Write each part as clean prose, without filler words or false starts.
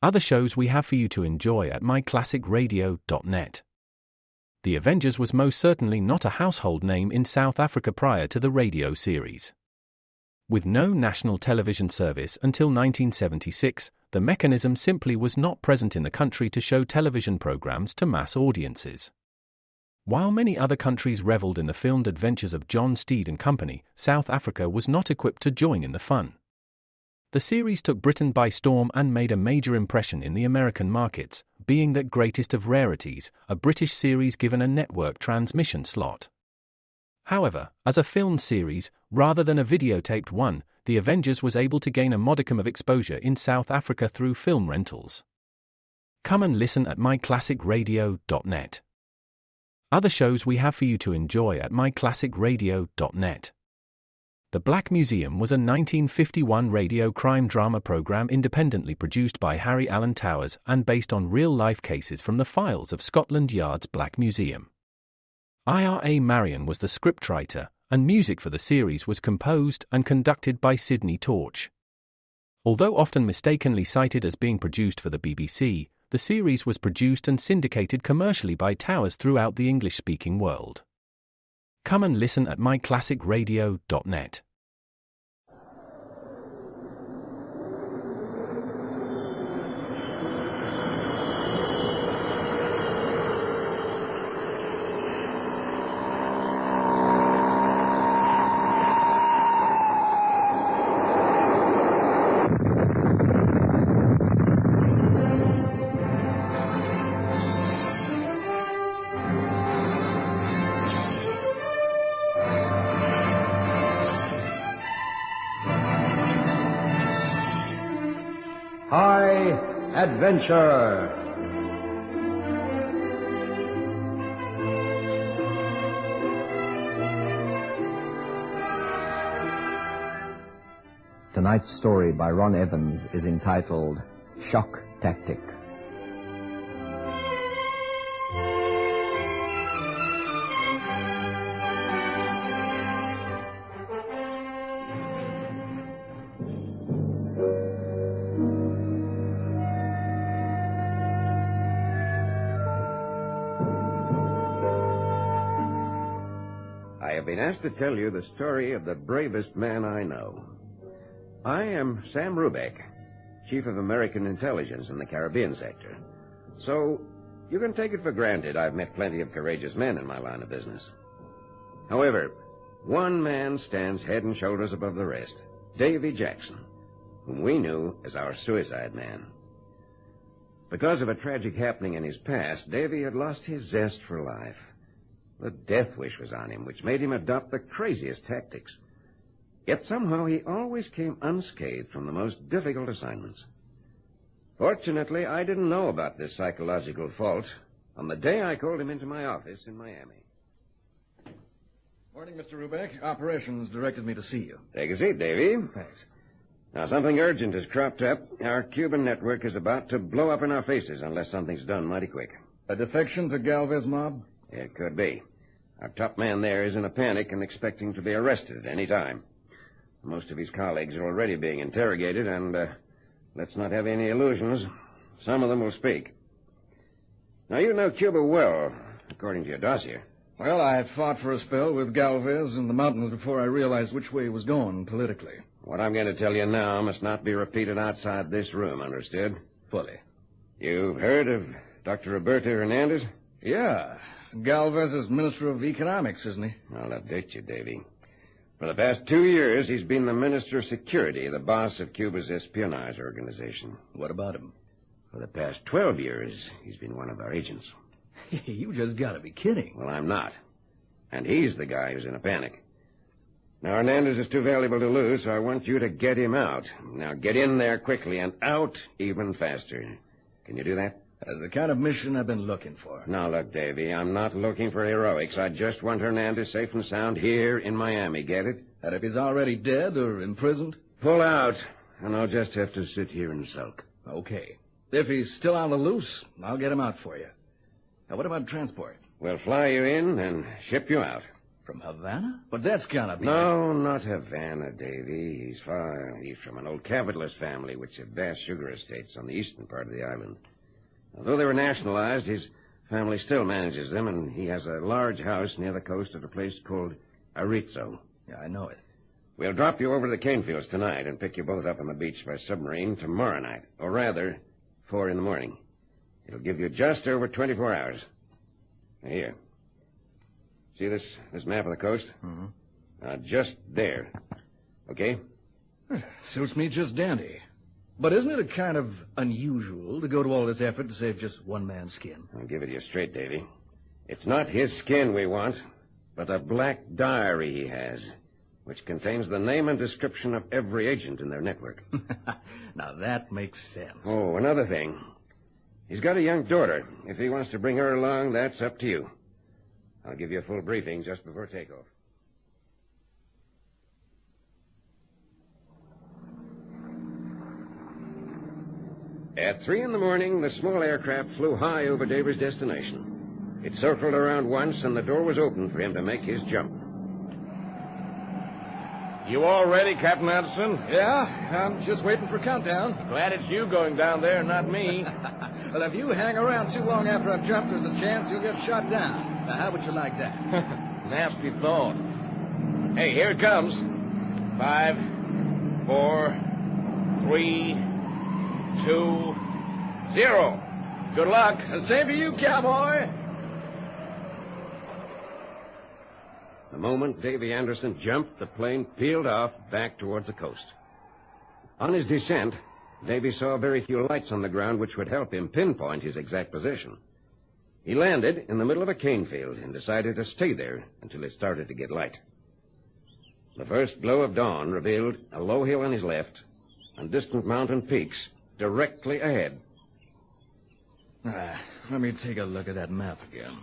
Other shows we have for you to enjoy at myclassicradio.net. The Avengers was most certainly not a household name in South Africa prior to the radio series. With no national television service until 1976, the mechanism simply was not present in the country to show television programs to mass audiences. While many other countries reveled in the filmed adventures of John Steed and company, South Africa was not equipped to join in the fun. The series took Britain by storm and made a major impression in the American markets, being that greatest of rarities, a British series given a network transmission slot. However, as a filmed series, rather than a videotaped one, The Avengers was able to gain a modicum of exposure in South Africa through film rentals. Come and listen at myclassicradio.net. Other shows we have for you to enjoy at myclassicradio.net. The Black Museum was a 1951 radio crime drama program independently produced by Harry Alan Towers and based on real-life cases from the files of Scotland Yard's Black Museum. Ira Marion was the scriptwriter, and music for the series was composed and conducted by Sidney Torch. Although often mistakenly cited as being produced for the BBC, the series was produced and syndicated commercially by Towers throughout the English-speaking world. Come and listen at myclassicradio.net. High Adventure. Tonight's story by Ron Evans is entitled Shock Tactic. I have been asked to tell you the story of the bravest man I know. I am Sam Rubeck, Chief of American Intelligence in the Caribbean sector. So, you can take it for granted I've met plenty of courageous men in my line of business. However, one man stands head and shoulders above the rest, Davy Jackson, whom we knew as our suicide man. Because of a tragic happening in his past, Davy had lost his zest for life. The death wish was on him, which made him adopt the craziest tactics. Yet somehow he always came unscathed from the most difficult assignments. Fortunately, I didn't know about this psychological fault on the day I called him into my office in Miami. Morning, Mr. Rubeck. Operations directed me to see you. Take a seat, Davy. Thanks. Now, something urgent has cropped up. Our Cuban network is about to blow up in our faces unless something's done mighty quick. A defection to Galvez mob? It could be. Our top man there is in a panic and expecting to be arrested at any time. Most of his colleagues are already being interrogated, and let's not have any illusions. Some of them will speak. Now, you know Cuba well, according to your dossier. Well, I fought for a spell with Galvez in the mountains before I realized which way he was going politically. What I'm going to tell you now must not be repeated outside this room, understood? Fully. You've heard of Dr. Roberto Hernandez? Yeah. Galvez is Minister of Economics, isn't he? I'll update you, Davy. For the past 2 years, he's been the Minister of Security, the boss of Cuba's espionage organization. What about him? For the past 12 years, he's been one of our agents. You just gotta be kidding. Well, I'm not. And he's the guy who's in a panic. Now, Hernandez is too valuable to lose, so I want you to get him out. Now, get in there quickly and out even faster. Can you do that? That's the kind of mission I've been looking for. Now, look, Davy, I'm not looking for heroics. I just want Hernandez safe and sound here in Miami. Get it? And if he's already dead or imprisoned? Pull out, and I'll just have to sit here and sulk. Okay. If he's still on the loose, I'll get him out for you. Now, what about transport? We'll fly you in and ship you out. From Havana? But that's gotta be... No, not Havana, Davy. He's far. He's from an old capitalist family which have vast sugar estates on the eastern part of the island. Although they were nationalized, his family still manages them, and he has a large house near the coast at a place called Arezzo. Yeah, I know it. We'll drop you over to the cane fields tonight and pick you both up on the beach by submarine tomorrow night. Or rather, 4 in the morning. It'll give you just over 24 hours. Now, here. See this map of the coast? Mm-hmm. Just there. Okay? Suits me just dandy. But isn't it a kind of unusual to go to all this effort to save just one man's skin? I'll give it to you straight, Davy. It's not his skin we want, but a black diary he has, which contains the name and description of every agent in their network. Now, that makes sense. Oh, another thing. He's got a young daughter. If he wants to bring her along, that's up to you. I'll give you a full briefing just before takeoff. At 3 in the morning, the small aircraft flew high over Davy's destination. It circled around once, and the door was open for him to make his jump. You all ready, Captain Anderson? Yeah, I'm just waiting for countdown. Glad it's you going down there, not me. Well, if you hang around too long after I've jumped, there's a chance you'll get shot down. Now, how would you like that? Nasty thought. Hey, here it comes. 5, 4, 3, 2, 0. Good luck. Same to you, cowboy. The moment Davy Anderson jumped, the plane peeled off back towards the coast. On his descent, Davy saw very few lights on the ground which would help him pinpoint his exact position. He landed in the middle of a cane field and decided to stay there until it started to get light. The first glow of dawn revealed a low hill on his left and distant mountain peaks directly ahead. Let me take a look at that map again.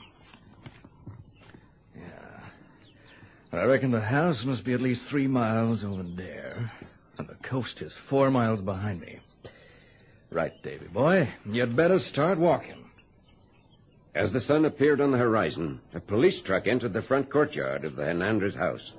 Yeah. I reckon the house must be at least 3 miles over there, and the coast is 4 miles behind me. Right, Davy boy. You'd better start walking. As the sun appeared on the horizon, a police truck entered the front courtyard of the Hernandez house.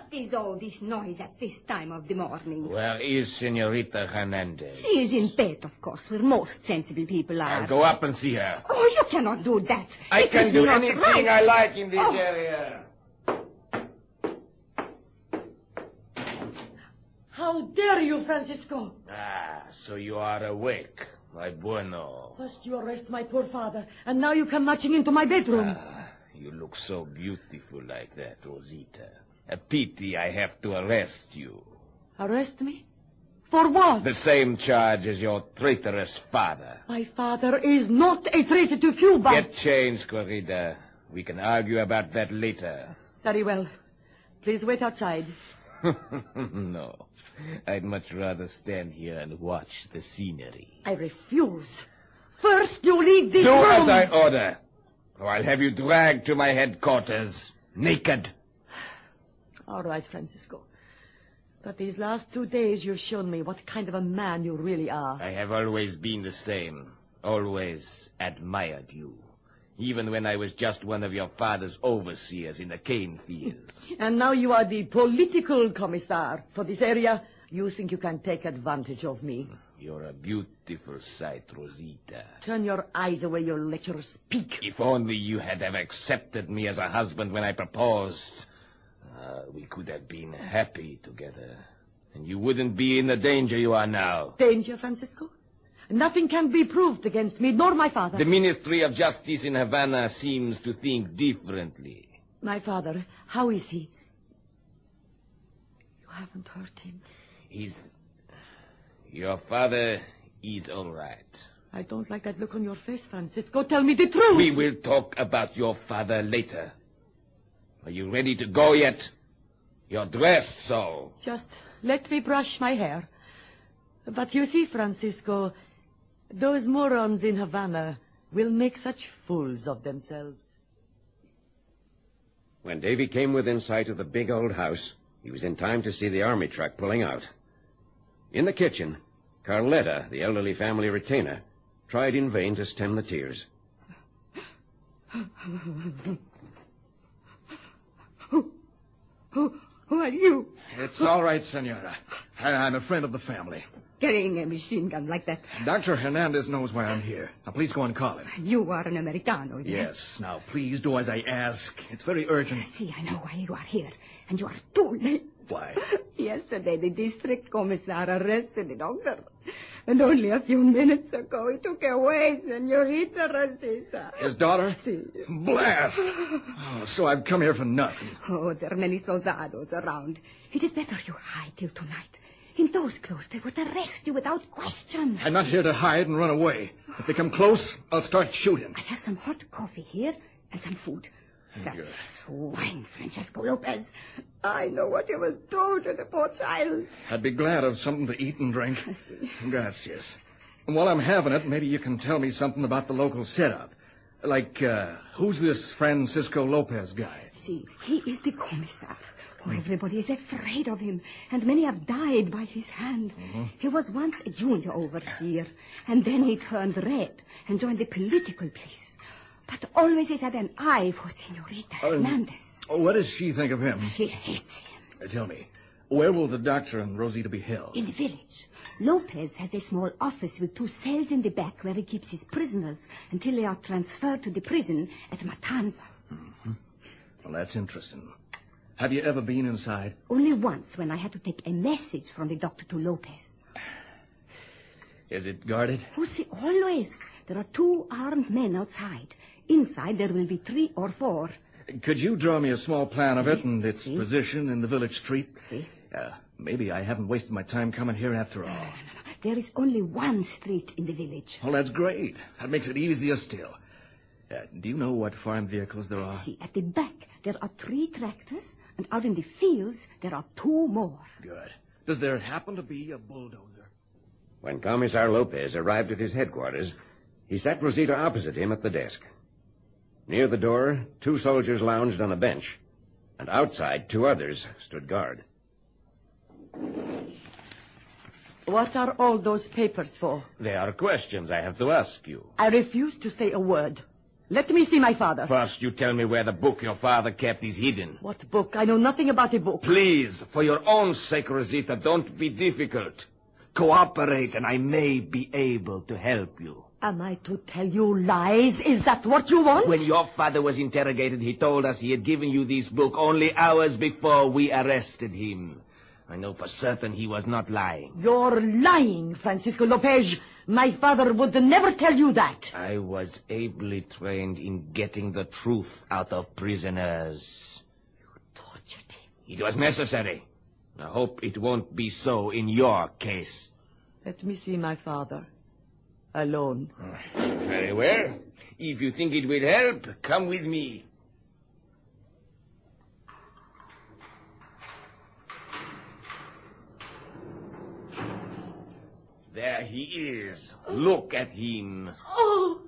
Is all this noise at this time of the morning? Where is Senorita Hernandez? She is in bed, of course, where most sensible people are. I'll go up and see her. Oh, you cannot do that. I It can is do not anything right. I like in this area. How dare you, Francisco? Ah, so you are awake. My bueno. First you arrest my poor father, and now you come marching into my bedroom. You look so beautiful like that, Rosita. A pity I have to arrest you. Arrest me? For what? The same charge as your traitorous father. My father is not a traitor to Cuba. Get changed, Corrida. We can argue about that later. Very well. Please wait outside. No. I'd much rather stand here and watch the scenery. I refuse. First you leave this Do room. as I order, or I'll have you dragged to my headquarters, naked. All right, Francisco. But these last 2 days you've shown me what kind of a man you really are. I have always been the same. Always admired you. Even when I was just one of your father's overseers in the cane fields. And now you are the political commissar for this area. You think you can take advantage of me. You're a beautiful sight, Rosita. Turn your eyes away, you'll let your speak. If only you had have accepted me as a husband when I proposed. We could have been happy together. And you wouldn't be in the danger you are now. Danger, Francisco? Nothing can be proved against me, nor my father. The Ministry of Justice in Havana seems to think differently. My father, how is he? You haven't hurt him. Your father is all right. I don't like that look on your face, Francisco. Tell me the truth. We will talk about your father later. Are you ready to go yet? You're dressed so. Just Let me brush my hair. But you see, Francisco, those morons in Havana will make such fools of themselves. When Davy came within sight of the big old house, he was in time to see the army truck pulling out. In the kitchen, Carletta, the elderly family retainer, tried in vain to stem the tears. Who are you? It's all right, Senora. I'm a friend of the family. Carrying a machine gun like that. Dr. Hernandez knows why I'm here. Now, please go and call him. You are an Americano, Yes. Now, please do as I ask. It's very urgent. See, I know why you are here. And you are too late. Why? Yesterday, the district commissar arrested the doctor. And only a few minutes ago, he took away Senorita Rosita. His daughter? Si. Blast! Oh, so I've come here for nothing. Oh, there are many soldados around. It is better you hide till tonight. In those clothes, they would arrest you without question. I'm not here to hide and run away. If they come close, I'll start shooting. I have some hot coffee here and some food. That swine, Francisco Lopez. I know what you will do to the poor child. I'd be glad of something to eat and drink. Gracias. And while I'm having it, maybe you can tell me something about the local setup. Like, who's this Francisco Lopez guy? See, he is the commissar. Oh, everybody is afraid of him, and many have died by his hand. Mm-hmm. He was once a junior overseer, and then he turned red and joined the political police. But always he's had an eye for Senorita Hernandez. What does she think of him? She hates him. Tell me, where will the doctor and Rosita be held? In the village. Lopez has a small office with 2 cells in the back where he keeps his prisoners until they are transferred to the prison at Matanzas. Mm-hmm. Well, that's interesting. Have you ever been inside? Only once, when I had to take a message from the doctor to Lopez. Is it guarded? Oh, see, always. There are 2 armed men outside. Inside, there will be 3 or 4. Could you draw me a small plan of it and its position in the village street? Maybe I haven't wasted my time coming here after all. No. There is only one street in the village. Well, that's great. That makes it easier still. Do you know what farm vehicles there are? See, at the back, there are 3 tractors, and out in the fields, there are 2 more. Good. Does there happen to be a bulldozer? When Commissar Lopez arrived at his headquarters, he sat Rosita opposite him at the desk. Near the door, 2 soldiers lounged on a bench, and outside 2 others stood guard. What are all those papers for? They are questions I have to ask you. I refuse to say a word. Let me see my father. First, you tell me where the book your father kept is hidden. What book? I know nothing about a book. Please, for your own sake, Rosita, don't be difficult. Cooperate, and I may be able to help you. Am I to tell you lies? Is that what you want? When your father was interrogated, he told us he had given you this book only hours before we arrested him. I know for certain he was not lying. You're lying, Francisco Lopez. My father would never tell you that. I was ably trained in getting the truth out of prisoners. You tortured him. It was necessary. I hope it won't be so in your case. Let me see my father. Alone. Very well. If you think it will help, come with me. There he is. Look at him. Oh,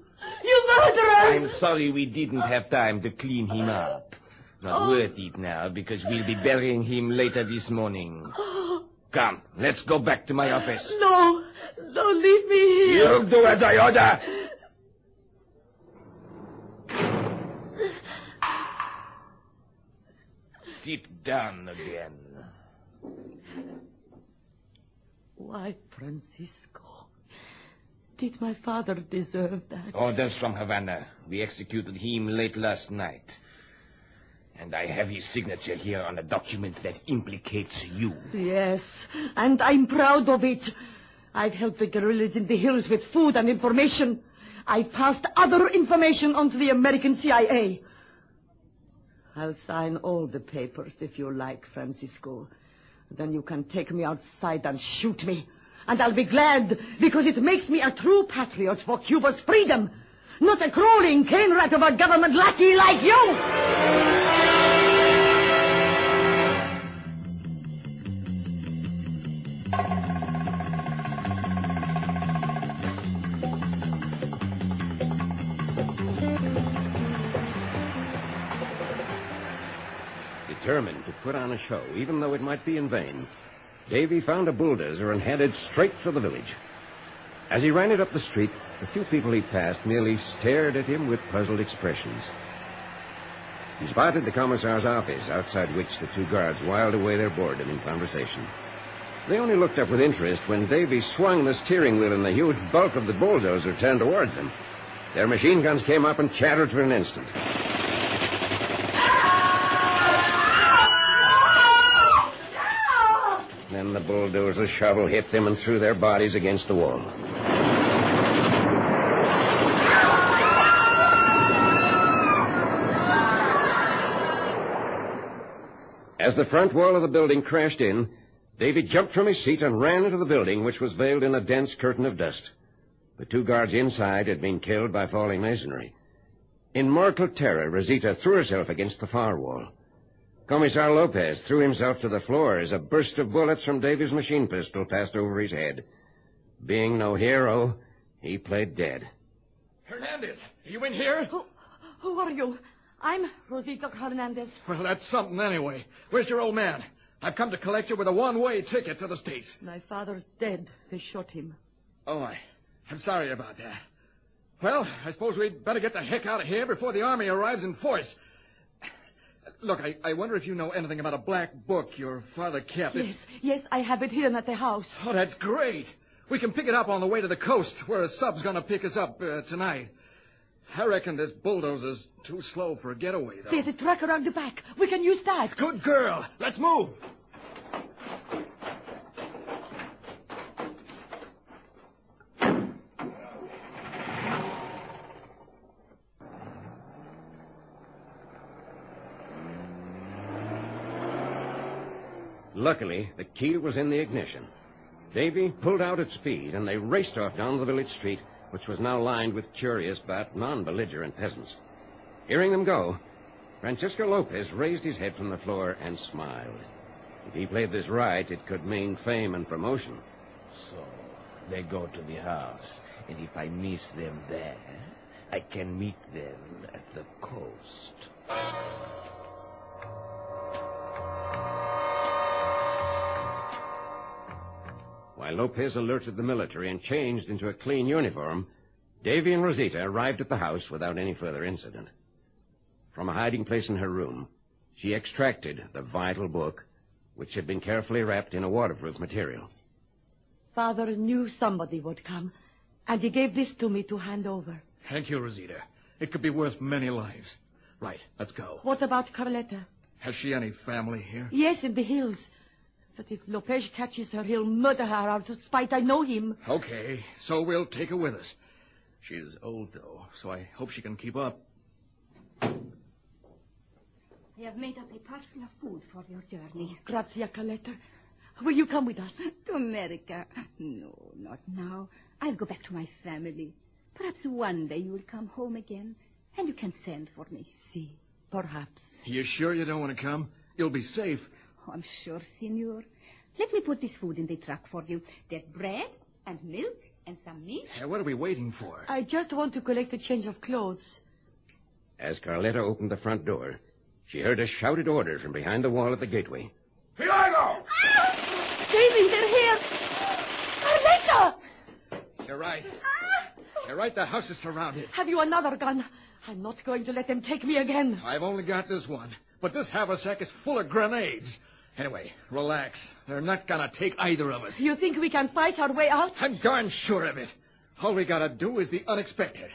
you murderers! I'm sorry we didn't have time to clean him up. Not worth it now, because we'll be burying him later this morning. Come, let's go back to my office. No, don't leave me here. You'll do as I order. Sit down again. Why, Francisco? Did my father deserve that? Orders from Havana. We executed him late last night. And I have his signature here on a document that implicates you. Yes, and I'm proud of it. I've helped the guerrillas in the hills with food and information. I've passed other information on to the American CIA. I'll sign all the papers if you like, Francisco. Then you can take me outside and shoot me. And I'll be glad, because it makes me a true patriot for Cuba's freedom. Not a crawling cane rat of a government lackey like you! Determined to put on a show, even though it might be in vain, Davy found a bulldozer and headed straight for the village. As he ran it up the street, the few people he passed merely stared at him with puzzled expressions. He spotted the commissar's office, outside which the two guards whiled away their boredom in conversation. They only looked up with interest when Davy swung the steering wheel and the huge bulk of the bulldozer turned towards them. Their machine guns came up and chattered for an instant. Then the bulldozer's shovel hit them and threw their bodies against the wall. As the front wall of the building crashed in, Davy jumped from his seat and ran into the building, which was veiled in a dense curtain of dust. The two guards inside had been killed by falling masonry. In mortal terror, Rosita threw herself against the far wall. Commissar Lopez threw himself to the floor as a burst of bullets from Davy's machine pistol passed over his head. Being no hero, he played dead. Hernandez, are you in here? Who are you? I'm Rosita Hernandez. Well, that's something anyway. Where's your old man? I've come to collect you with a one-way ticket to the States. My father's dead. They shot him. Oh, I'm sorry about that. Well, I suppose we'd better get the heck out of here before the army arrives in force. Look, I wonder if you know anything about a black book your father kept. Yes, I have it here at the house. Oh, that's great. We can pick it up on the way to the coast, where a sub's going to pick us up tonight. I reckon this bulldozer's too slow for a getaway, though. There's a truck around the back. We can use that. Good girl. Let's move. Luckily, the key was in the ignition. Davy pulled out at speed, and they raced off down the village street, which was now lined with curious but non-belligerent peasants. Hearing them go, Francisco Lopez raised his head from the floor and smiled. If he played this right, it could mean fame and promotion. So, they go to the house, and if I miss them there, I can meet them at the coast. While Lopez alerted the military and changed into a clean uniform, Davy and Rosita arrived at the house without any further incident. From a hiding place in her room, she extracted the vital book, which had been carefully wrapped in a waterproof material. Father knew somebody would come, and he gave this to me to hand over. Thank you, Rosita. It could be worth many lives. Right, let's go. What about Carletta? Has she any family here? Yes, in the hills. But if Lopez catches her, he'll murder her out of spite. I know him. Okay, so we'll take her with us. She's old, though, so I hope she can keep up. I have made up a pot full of food for your journey. Grazie, Carletta. Will you come with us? To America? No, not now. I'll go back to my family. Perhaps one day you will come home again, and you can send for me. See, perhaps. You sure you don't want to come? You'll be safe. Oh, I'm sure, senor. Let me put this food in the truck for you. There's bread and milk and some meat. What are we waiting for? I just want to collect a change of clothes. As Carletta opened the front door, she heard a shouted order from behind the wall at the gateway. Hidalgo! Davy, they're here! Carletta! You're right. You're right, the house is surrounded. Have you another gun? I'm not going to let them take me again. I've only got this one, but this haversack is full of grenades. Anyway, relax. They're not gonna take either of us. You think we can fight our way out? I'm darn sure of it. All we gotta do is the unexpected.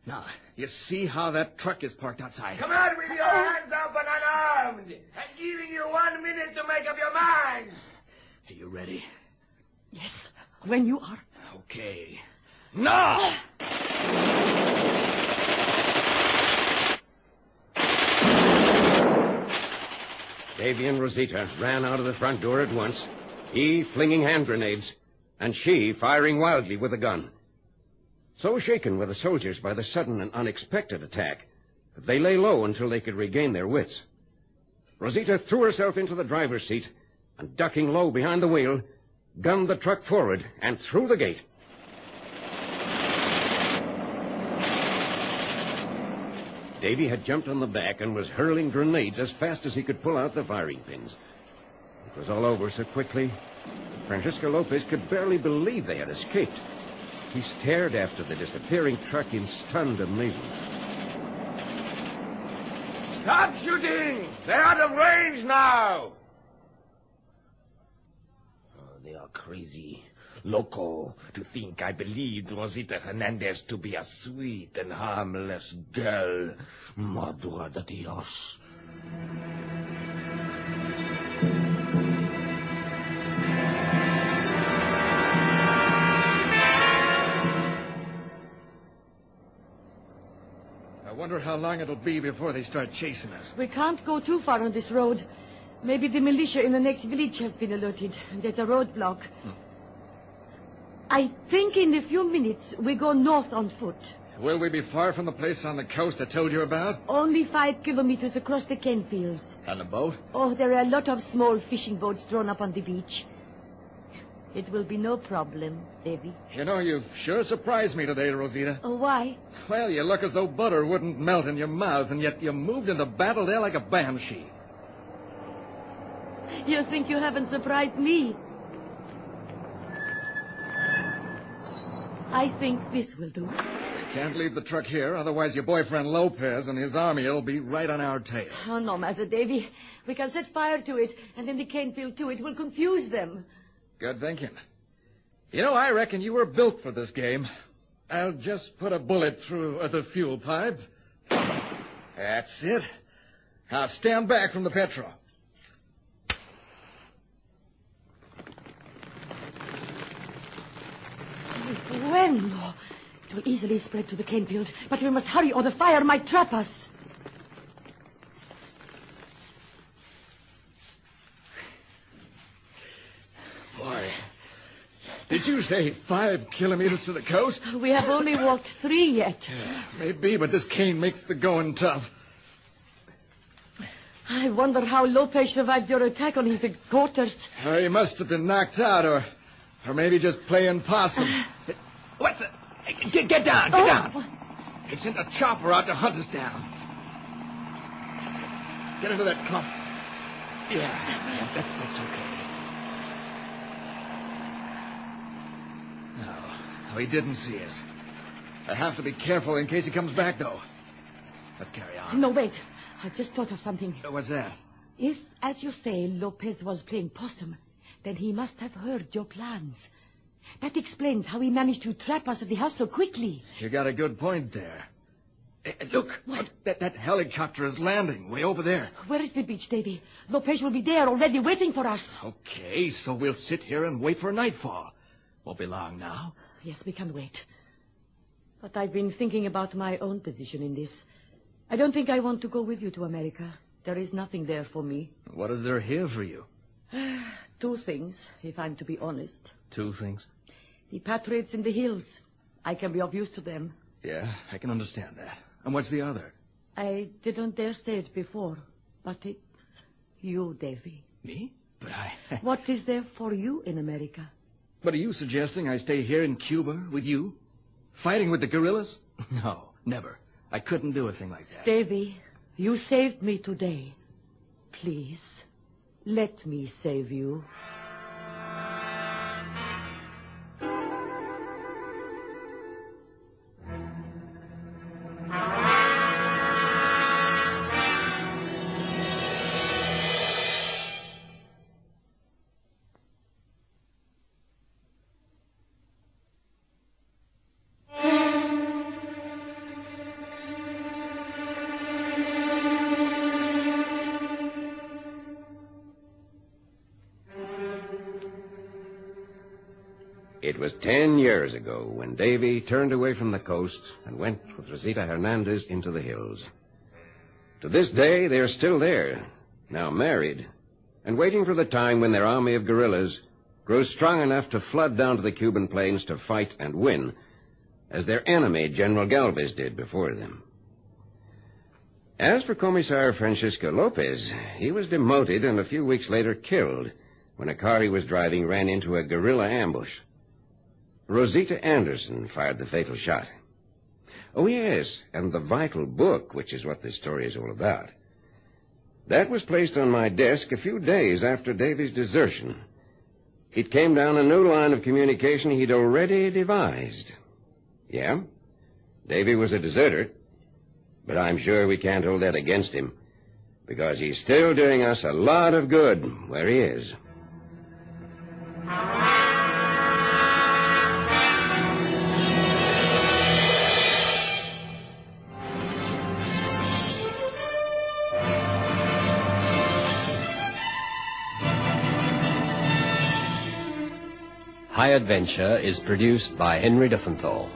Now, you see how that truck is parked outside? Come out with your hands up and unarmed. I'm giving you 1 minute to make up your mind. Are you ready? Yes, when you are. Okay. Now! Davy and Rosita ran out of the front door at once, he flinging hand grenades, and she firing wildly with a gun. So shaken were the soldiers by the sudden and unexpected attack that they lay low until they could regain their wits. Rosita threw herself into the driver's seat and, ducking low behind the wheel, gunned the truck forward and through the gate. Davy had jumped on the back and was hurling grenades as fast as he could pull out the firing pins. It was all over so quickly, Francisco Lopez could barely believe they had escaped. He stared after the disappearing truck in stunned amazement. Stop shooting! They're out of range now! Oh, they are crazy. Loco, to think I believed Rosita Hernandez to be a sweet and harmless girl. Madre de Dios. I wonder how long it'll be before they start chasing us. We can't go too far on this road. Maybe the militia in the next village has been alerted. There's a roadblock. I think in a few minutes we go north on foot. Will we be far from the place on the coast I told you about? Only 5 kilometers across the cane fields. On a boat? Oh, there are a lot of small fishing boats drawn up on the beach. It will be no problem, Davy. You know, you've sure surprised me today, Rosita. Oh, why? Well, you look as though butter wouldn't melt in your mouth, and yet you moved into battle there like a banshee. You think you haven't surprised me? I think this will do. Can't leave the truck here, otherwise your boyfriend Lopez and his army will be right on our tail. Oh, no matter, Davy. We can set fire to it, and then the cane field too. It will confuse them. Good thinking. You know, I reckon you were built for this game. I'll just put a bullet through the fuel pipe. That's it. Now stand back from the petrol. Bueno. It will easily spread to the cane field, but we must hurry or the fire might trap us. Boy, did you say 5 kilometers to the coast? We have only walked 3 yet. Maybe, but this cane makes the going tough. I wonder how Lopez survived your attack on his quarters. He must have been knocked out, or maybe just playing possum. What the? Get down, get down. They sent a chopper out to hunt us down. Get into that clump. Yeah, that's okay. No, he didn't see us. I have to be careful in case he comes back, though. Let's carry on. No, wait. I just thought of something. What's that? If, as you say, Lopez was playing possum, then he must have heard your plans. That explains how he managed to trap us at the house so quickly. You got a good point there. Look, what? That helicopter is landing way over there. Where is the beach, Davy? Lopez will be there already waiting for us. Okay, so we'll sit here and wait for nightfall. Won't be long now. Yes, we can wait. But I've been thinking about my own position in this. I don't think I want to go with you to America. There is nothing there for me. What is there here for you? 2 things, if I'm to be honest. 2 things? The Patriots in the hills. I can be of use to them. Yeah, I can understand that. And what's the other? I didn't dare say it before, but it's you, Davy. Me? But What is there for you in America? But are you suggesting I stay here in Cuba with you? Fighting with the guerrillas? No, never. I couldn't do a thing like that. Davy, you saved me today. Please, let me save you. It was 10 years ago when Davy turned away from the coast and went with Rosita Hernandez into the hills. To this day, they're still there, now married, and waiting for the time when their army of guerrillas grows strong enough to flood down to the Cuban plains to fight and win, as their enemy, General Galvez, did before them. As for Commissar Francisco Lopez, he was demoted and a few weeks later killed when a car he was driving ran into a guerrilla ambush. Rosita Anderson fired the fatal shot. Oh, yes, and the vital book, which is what this story is all about. That was placed on my desk a few days after Davy's desertion. It came down a new line of communication he'd already devised. Yeah, Davy was a deserter, but I'm sure we can't hold that against him, because he's still doing us a lot of good where he is. High Adventure is produced by Henry Diffenthal.